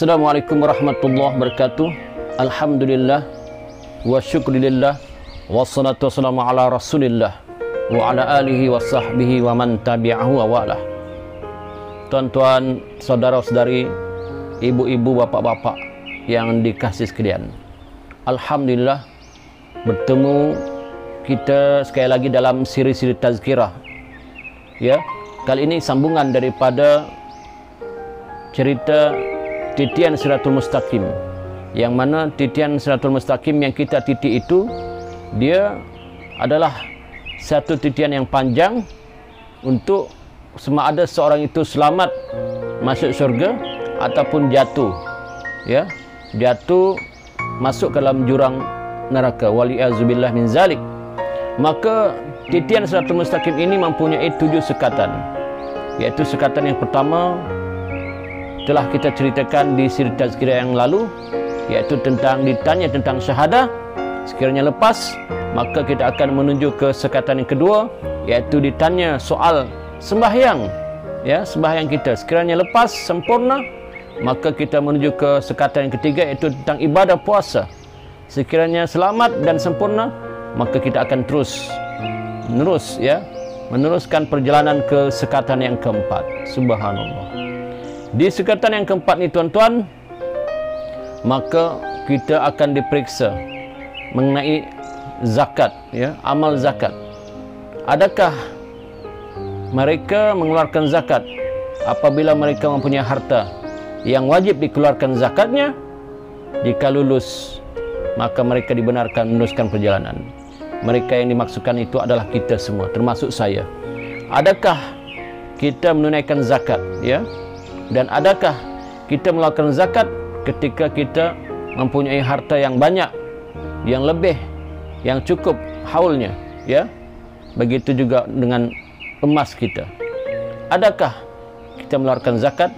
Assalamualaikum warahmatullahi wabarakatuh. Alhamdulillah wa syukurillah wassalatu wassalamu ala rasulillah wa ala alihi wa sahbihi wa man tabi'ahu wa wala. Tuan-tuan, saudara-saudari, ibu-ibu, bapak-bapak yang dikasih sekalian, alhamdulillah bertemu kita sekali lagi dalam siri-siri tazkirah. Ya, kali ini sambungan daripada cerita titian Siratul Mustaqim, yang mana titian Siratul Mustaqim yang kita titik itu, dia adalah satu titian yang panjang untuk sama ada seorang itu selamat masuk syurga ataupun jatuh, ya, jatuh masuk ke dalam jurang neraka, wali'azubillah min zalik. Maka titian Siratul Mustaqim ini mempunyai 7 sekatan, iaitu sekatan yang pertama telah kita ceritakan di siri tazkirah yang lalu, iaitu tentang ditanya tentang syahadah. Sekiranya lepas, maka kita akan menuju ke sekatan yang kedua, iaitu ditanya soal sembahyang, ya, sembahyang kita. Sekiranya lepas sempurna, maka kita menuju ke sekatan yang ketiga, iaitu tentang ibadah puasa. Sekiranya selamat dan sempurna, maka kita akan terus menerus, ya, meneruskan perjalanan ke sekatan yang keempat. Subhanallah. Di sekatan yang keempat ni, tuan-tuan, maka kita akan diperiksa mengenai zakat, ya, amal zakat. Adakah mereka mengeluarkan zakat apabila mereka mempunyai harta yang wajib dikeluarkan zakatnya? Jika lulus, maka mereka dibenarkan meneruskan perjalanan. Mereka yang dimaksudkan itu adalah kita semua, termasuk saya. Adakah kita menunaikan zakat, ya? Dan adakah kita melakukan zakat ketika kita mempunyai harta yang banyak, yang lebih, yang cukup haulnya, ya? Begitu juga dengan emas kita. Adakah kita mengeluarkan zakat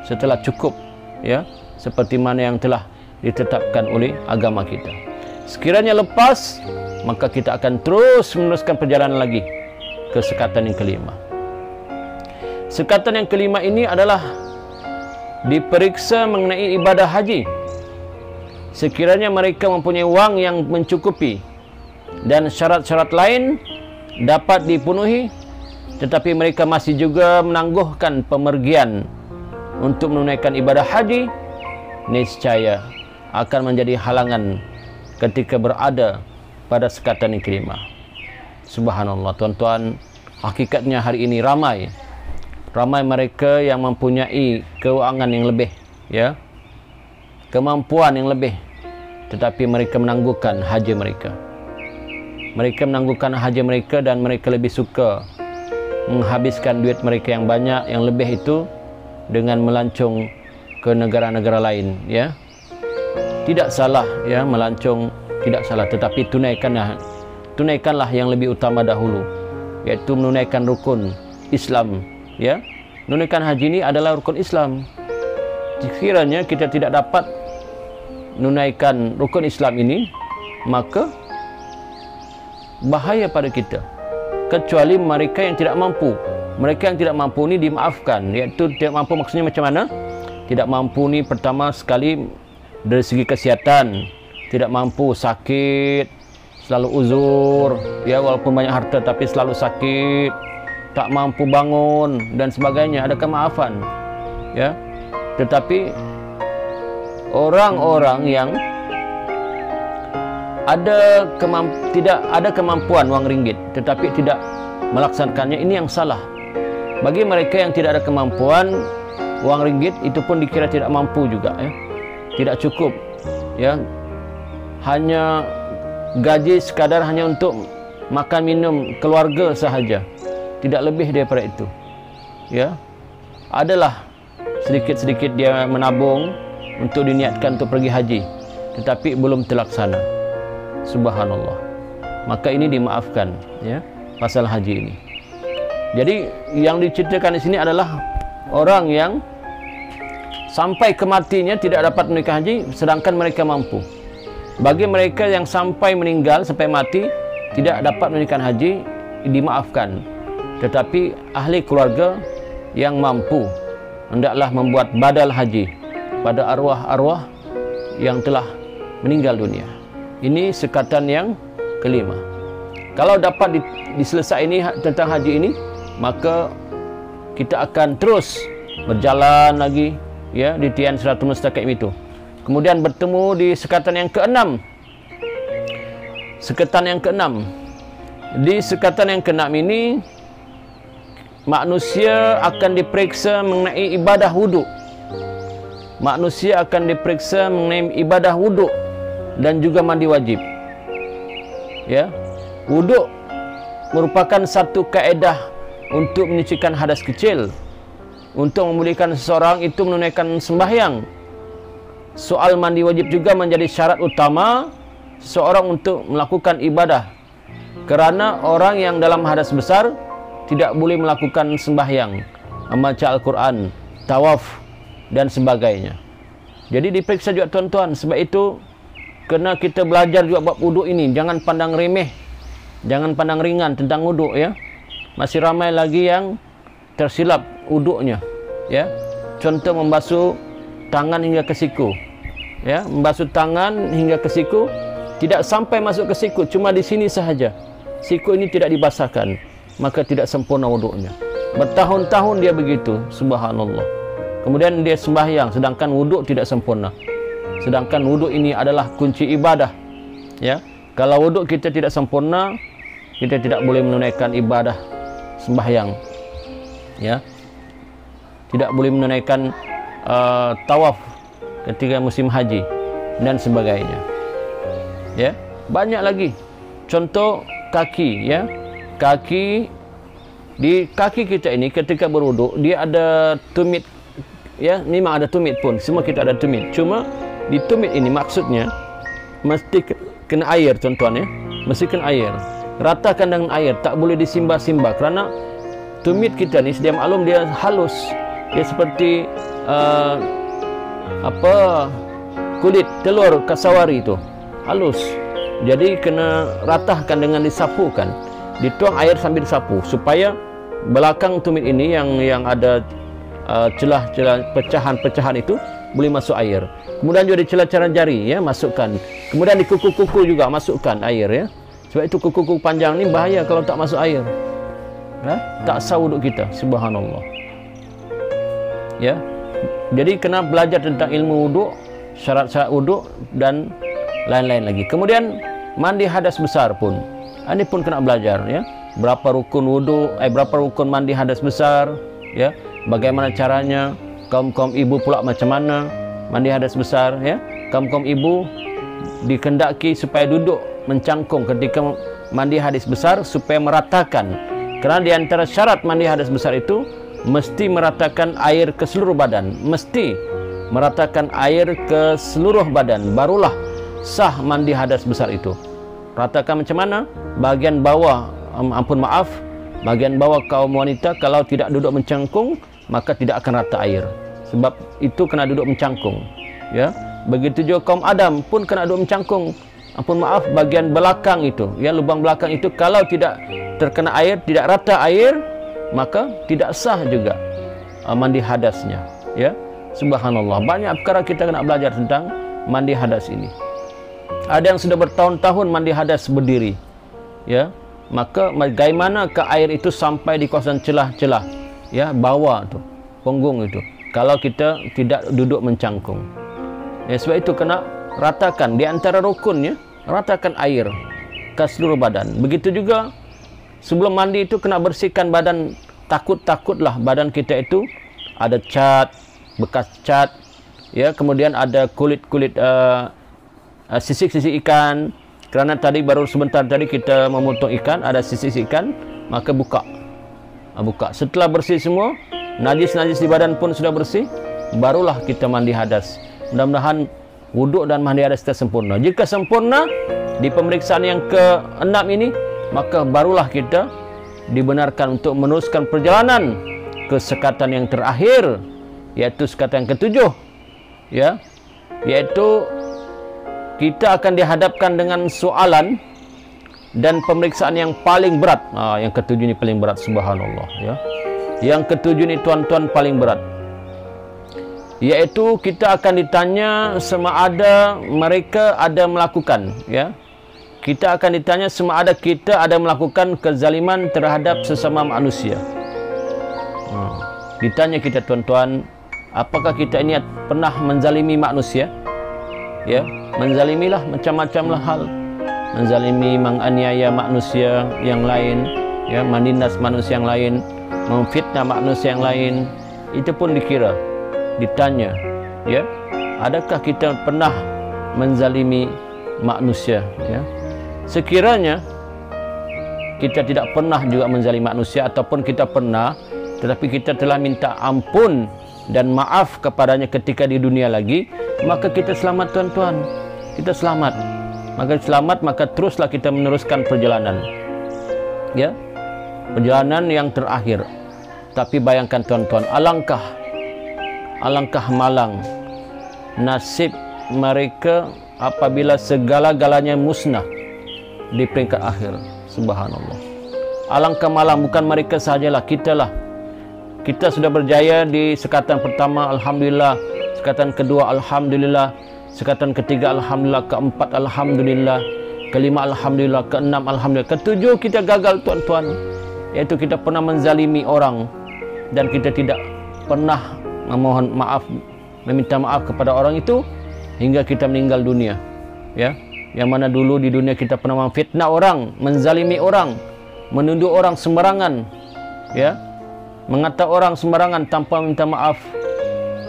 setelah cukup, ya, seperti mana yang telah ditetapkan oleh agama kita? Sekiranya lepas, maka kita akan terus meneruskan perjalanan lagi ke sekatan yang kelima. Sekatan yang kelima ini adalah diperiksa mengenai ibadah haji. Sekiranya mereka mempunyai wang yang mencukupi dan syarat-syarat lain dapat dipenuhi, tetapi mereka masih juga menangguhkan pemergian untuk menunaikan ibadah haji, niscaya akan menjadi halangan ketika berada pada sekatan yang kelima. Subhanallah, tuan-tuan, hakikatnya hari ini ramai mereka yang mempunyai keuangan yang lebih, ya, kemampuan yang lebih, tetapi mereka menangguhkan haji mereka. Mereka menangguhkan haji mereka dan mereka lebih suka menghabiskan duit mereka yang banyak, yang lebih itu dengan melancong ke negara-negara lain, ya. Tidak salah, ya, melancong, tidak salah, tetapi tunaikanlah yang lebih utama dahulu, yaitu menunaikan rukun Islam, ya. Menunaikan haji ini adalah rukun Islam. Sekiranya kita tidak dapat menunaikan rukun Islam ini, maka bahaya pada kita. Kecuali mereka yang tidak mampu. Mereka yang tidak mampu ini dimaafkan. Iaitu tidak mampu maksudnya macam mana? Tidak mampu ni pertama sekali dari segi kesihatan, tidak mampu, sakit, selalu uzur, ya, walaupun banyak harta tapi selalu sakit, tak mampu bangun dan sebagainya, ada kemaafan, ya. Tetapi orang-orang yang tidak ada kemampuan wang ringgit tetapi tidak melaksanakannya, ini yang salah. Bagi mereka yang tidak ada kemampuan wang ringgit, itu pun dikira tidak mampu juga, ya, tidak cukup, ya, hanya gaji sekadar hanya untuk makan minum keluarga sahaja, tidak lebih daripada itu, ya. Adalah sedikit-sedikit dia menabung untuk diniatkan untuk pergi haji, tetapi belum terlaksana. Subhanallah. Maka ini dimaafkan, ya, pasal haji ini. Jadi yang diceritakan di sini adalah orang yang sampai kematiannya tidak dapat menunaikan haji, sedangkan mereka mampu. Bagi mereka yang sampai meninggal, sampai mati tidak dapat menunaikan haji, dimaafkan. Tetapi ahli keluarga yang mampu hendaklah membuat badal haji, pada arwah-arwah yang telah meninggal dunia. Ini sekatan yang kelima. Kalau dapat diselesaikan ini tentang haji ini, maka kita akan terus berjalan lagi ya di tian Siratul Mustaqim itu. Kemudian bertemu di sekatan yang keenam. Sekatan yang keenam. Di sekatan yang keenam ini manusia akan diperiksa mengenai ibadah wuduk. Manusia akan diperiksa mengenai ibadah wuduk dan juga mandi wajib. Ya. Wuduk merupakan satu kaedah untuk menyucikan hadas kecil, untuk memulihkan seseorang itu menunaikan sembahyang. Soal mandi wajib juga menjadi syarat utama seseorang untuk melakukan ibadah, kerana orang yang dalam hadas besar tidak boleh melakukan sembahyang, membaca Al-Quran, tawaf dan sebagainya. Jadi diperiksa juga tuan-tuan. Sebab itu kena kita belajar juga bab wuduk ini. Jangan pandang remeh, jangan pandang ringan tentang wuduk ya. Masih ramai lagi yang tersilap wuduknya ya. Contoh membasuh tangan hingga ke siku ya, membasuh tangan hingga ke siku, tidak sampai masuk ke siku, cuma di sini sahaja. Siku ini tidak dibasahkan, maka tidak sempurna wuduknya. Bertahun-tahun dia begitu, subhanallah. Kemudian dia sembahyang, sedangkan wuduk tidak sempurna. Sedangkan wuduk ini adalah kunci ibadah ya. Kalau wuduk kita tidak sempurna, kita tidak boleh menunaikan ibadah sembahyang ya, tidak boleh menunaikan tawaf ketika musim haji dan sebagainya ya. Banyak lagi contoh kaki ya. Kaki, di kaki kita ini ketika berwuduk dia ada tumit ya. Memang ada tumit pun, semua kita ada tumit, cuma di tumit ini maksudnya mesti kena air tuan-tuan ya, mesti kena air, ratakan dengan air, tak boleh disimba-simba, kerana tumit kita ni sedia maklum dia halus, dia seperti kulit telur kasawari itu halus. Jadi kena ratahkan dengan disapukan, dituang air sambil disapu supaya belakang tumit ini yang ada celah-celah pecahan-pecahan itu boleh masuk air. Kemudian juga di celah-celah jari ya masukkan. Kemudian di kuku-kuku juga masukkan air ya. Sebab itu kuku-kuku panjang ni bahaya kalau tak masuk air. Tak sah wuduk kita, subhanallah. Ya. Jadi kena belajar tentang ilmu wuduk, syarat-syarat wuduk dan lain-lain lagi. Kemudian mandi hadas besar pun. Ini pun kena belajar ya. Berapa rukun wuduk, berapa rukun mandi hadas besar ya. Bagaimana caranya, kaum-kaum ibu pula macam mana mandi hadas besar ya. Kaum-kaum ibu dikendaki supaya duduk mencangkung ketika mandi hadas besar supaya meratakan. Kerana di antara syarat mandi hadas besar itu mesti meratakan air ke seluruh badan, mesti meratakan air ke seluruh badan, barulah sah mandi hadas besar itu. Ratakan macam mana? Bahagian bawah, bahagian bawah kaum wanita kalau tidak duduk mencangkung maka tidak akan rata air. Sebab itu kena duduk mencangkung ya. Begitu juga kaum Adam pun kena duduk mencangkung. Bahagian belakang itu ya, lubang belakang itu kalau tidak terkena air, tidak rata air, maka tidak sah juga mandi hadasnya ya. Subhanallah, banyak perkara kita kena belajar tentang mandi hadas ini. Ada yang sudah bertahun-tahun mandi hadas berdiri ya, maka bagaimana ke air itu sampai di kawasan celah-celah ya, bawah tu, punggung itu, kalau kita tidak duduk mencangkung ya. Sebab itu kena ratakan di antara rukunnya, ratakan air ke seluruh badan. Begitu juga sebelum mandi itu kena bersihkan badan. Takutlah badan kita itu ada cat, bekas cat ya, kemudian ada kulit-kulit sisik-sisik ikan, kerana tadi baru sebentar tadi kita memotong ikan, ada sisik ikan, maka buka. Setelah bersih semua, najis-najis di badan pun sudah bersih, barulah kita mandi hadas. Mudah-mudahan wuduk dan mandi hadas kita sempurna. Jika sempurna di pemeriksaan yang ke-6 ini, maka barulah kita dibenarkan untuk meneruskan perjalanan ke sekatan yang terakhir, yaitu sekatan yang ke-7 ya, yaitu kita akan dihadapkan dengan soalan dan pemeriksaan yang paling berat. Yang ke-7 ini paling berat, subhanallah ya. Yang ke-7 ini tuan-tuan paling berat. yaitu kita akan ditanya sama ada mereka ada melakukan, ya. Kita akan ditanya sama ada kita ada melakukan kezaliman terhadap sesama manusia. Ditanya kita, tuan-tuan, apakah kita ini pernah menzalimi manusia? Ya, menzalimilah macam-macamlah hal. Menzalimi, menganiaya manusia yang lain, ya, menindas manusia yang lain, memfitnah manusia yang lain. Itu pun dikira, ditanya, ya, adakah kita pernah menzalimi manusia, ya. Sekiranya kita tidak pernah juga menzalimi manusia, ataupun kita pernah tetapi kita telah minta ampun dan maaf kepadanya ketika di dunia lagi, maka kita selamat, tuan-tuan. Kita selamat. Maka selamat, maka teruslah kita meneruskan perjalanan, ya, perjalanan yang terakhir. Tapi bayangkan, tuan-tuan, alangkah malang nasib mereka apabila segala-galanya musnah di peringkat akhir. Subhanallah. Alangkah malang, bukan mereka sahajalah, kita lah. Kita sudah berjaya di sekatan pertama, alhamdulillah. Sekatan kedua, alhamdulillah. Sekatan ketiga, alhamdulillah. Keempat, alhamdulillah. Kelima, alhamdulillah. Keenam, alhamdulillah. Ketujuh, kita gagal, tuan-tuan. Yaitu kita pernah menzalimi orang, dan kita tidak pernah memohon maaf, meminta maaf kepada orang itu hingga kita meninggal dunia, ya. Yang mana dulu di dunia kita pernah memfitnah orang, menzalimi orang, menuduh orang sembarangan, ya, mengata orang sembarangan tanpa minta maaf.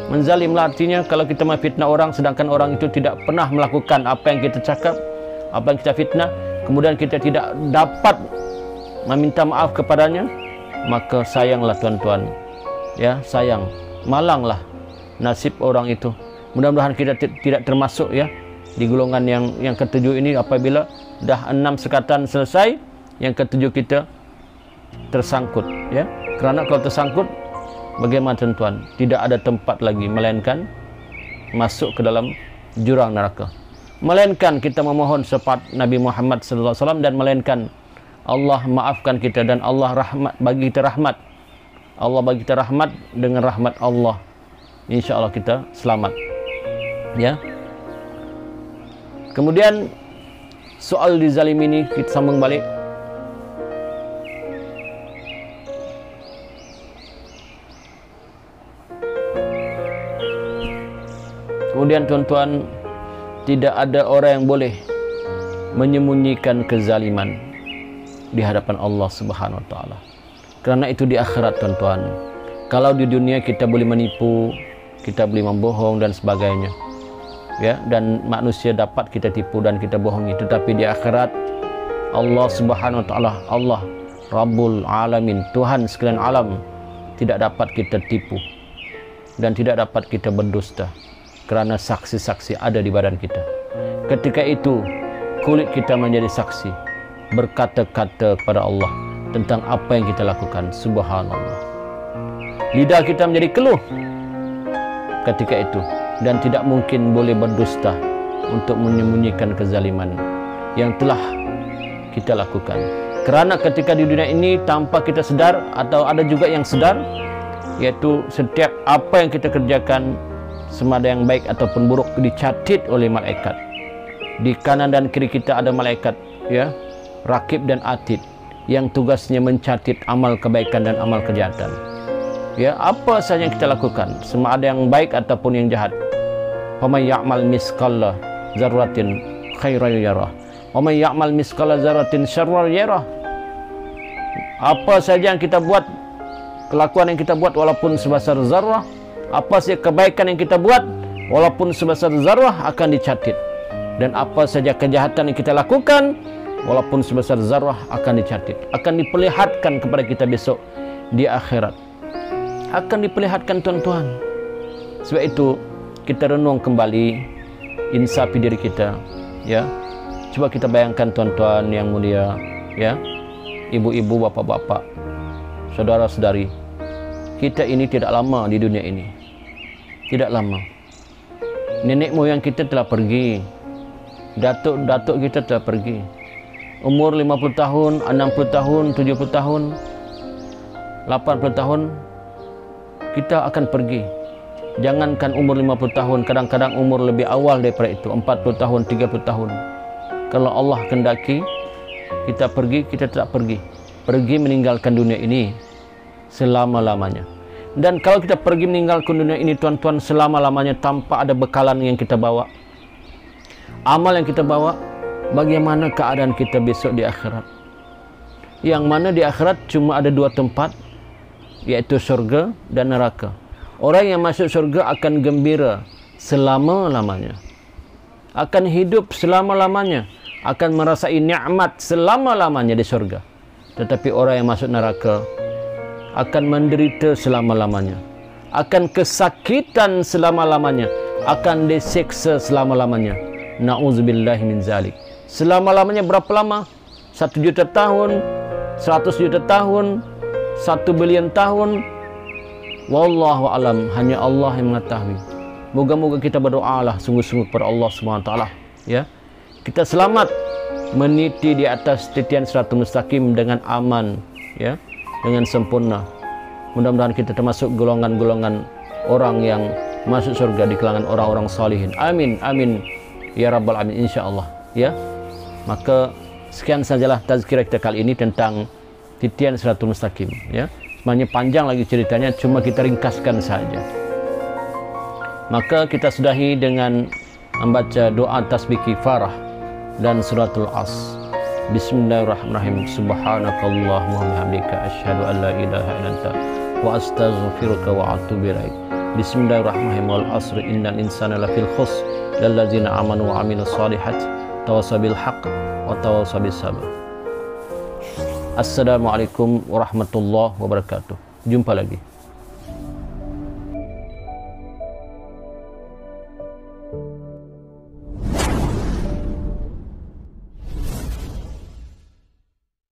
Menzalimlah artinya kalau kita memfitnah orang sedangkan orang itu tidak pernah melakukan apa yang kita cakap, apa yang kita fitnah, kemudian kita tidak dapat meminta maaf kepadanya, maka sayanglah, tuan-tuan, ya, sayang, malanglah nasib orang itu. Mudah-mudahan kita tidak termasuk, ya, di golongan yang ketujuh ini. Apabila dah 6 sekatan selesai, yang ketujuh kita tersangkut, ya. Kerana kalau tersangkut, bagaimana, tuan-tuan? Tidak ada tempat lagi melainkan masuk ke dalam jurang neraka. Melainkan kita memohon syafaat Nabi Muhammad SAW, dan melainkan Allah maafkan kita dan Allah bagi kita rahmat. Allah bagi kita rahmat, dengan rahmat Allah insya-Allah kita selamat, ya. Kemudian soal dizalim ini kita sambung balik. Kemudian, tuan-tuan, tidak ada orang yang boleh menyembunyikan kezaliman di hadapan Allah Subhanahu wa taala. Kerana itu di akhirat, tuan-tuan. Kalau di dunia kita boleh menipu, kita boleh membohong dan sebagainya, ya, dan manusia dapat kita tipu dan kita bohongi, tetapi di akhirat Allah Subhanahu wa taala, Allah Rabbul Alamin, Tuhan sekalian alam, tidak dapat kita tipu dan tidak dapat kita berdusta. Kerana saksi-saksi ada di badan kita. Ketika itu kulit kita menjadi saksi, berkata-kata kepada Allah tentang apa yang kita lakukan. Subhanallah. Lidah kita menjadi keluh ketika itu, dan tidak mungkin boleh berdusta untuk menyembunyikan kezaliman yang telah kita lakukan. Kerana ketika di dunia ini tanpa kita sedar, atau ada juga yang sedar, yaitu setiap apa yang kita kerjakan, sama ada yang baik ataupun buruk, dicatat oleh malaikat. Di kanan dan kiri kita ada malaikat, ya, rakib dan atid, yang tugasnya mencatat amal kebaikan dan amal kejahatan. Ya, apa saja yang kita lakukan, sama ada yang baik ataupun yang jahat. Wa may ya'mal misqala dzarratin khairan yarah, wa may ya'mal misqala dzarratin syarran yarah. Apa saja yang kita buat, kelakuan yang kita buat walaupun sebesar zarrah, apa saja kebaikan yang kita buat walaupun sebesar zarrah akan dicatat, dan apa saja kejahatan yang kita lakukan walaupun sebesar zarrah akan dicatat, akan diperlihatkan kepada kita besok di akhirat, akan diperlihatkan, tuan-tuan. Sebab itu kita renung kembali, insafi diri kita, ya. Coba kita bayangkan, tuan-tuan yang mulia, ya, ibu-ibu, bapak-bapak, saudara-saudari, kita ini tidak lama di dunia ini. Tidak lama. Nenek moyang kita telah pergi, datuk-datuk kita telah pergi. Umur 50 tahun, 60 tahun, 70 tahun, 80 tahun, kita akan pergi. Jangankan umur 50 tahun, kadang-kadang umur lebih awal daripada itu, 40 tahun, 30 tahun. Kalau Allah kendaki kita pergi, kita tak pergi. Pergi meninggalkan dunia ini selama-lamanya. Dan kalau kita pergi meninggalkan dunia ini, tuan-tuan, selama-lamanya tanpa ada bekalan yang kita bawa, amal yang kita bawa, bagaimana keadaan kita besok di akhirat? Yang mana di akhirat cuma ada dua tempat, yaitu surga dan neraka. Orang yang masuk surga akan gembira selama-lamanya, akan hidup selama-lamanya, akan merasai nikmat selama-lamanya di surga. Tetapi orang yang masuk neraka akan menderita selama-lamanya, akan kesakitan selama-lamanya, akan disiksa selama-lamanya. Na'udzubillahi min zalik. Selama-lamanya berapa lama? 1 juta tahun, 100 juta tahun, 1 bilion tahun. Wallahu alam, hanya Allah yang mengetahui. Moga-moga kita berdoalah sungguh-sungguh kepada Allah SWT, ya. Kita selamat meniti di atas titian Siratul Mustaqim dengan aman, ya, dengan sempurna. Mudah-mudahan kita termasuk golongan-golongan orang yang masuk surga di kalangan orang-orang salihin. Amin, amin ya rabbal alamin, insyaallah, ya. Maka sekian sajalah tazkirah kita kali ini tentang titian Siratul Mustaqim, ya. Sebenarnya panjang lagi ceritanya, cuma kita ringkaskan saja. Maka kita sudahi dengan membaca doa tasbih kifarah dan suratul As. Bismillahirrahmanirrahim. Subhanakallahumma wa bihamdika asyhadu an la ilaha illa anta wa astaghfiruka wa atubu ilaik. Bismillahirrahmanirrahim. Wal asri innal insana lafil khusr lallazina amanu wa amilus solihati tawassaw bil haqq wa tawassaw bis sabr. Assalamualaikum warahmatullahi wabarakatuh. Jumpa lagi.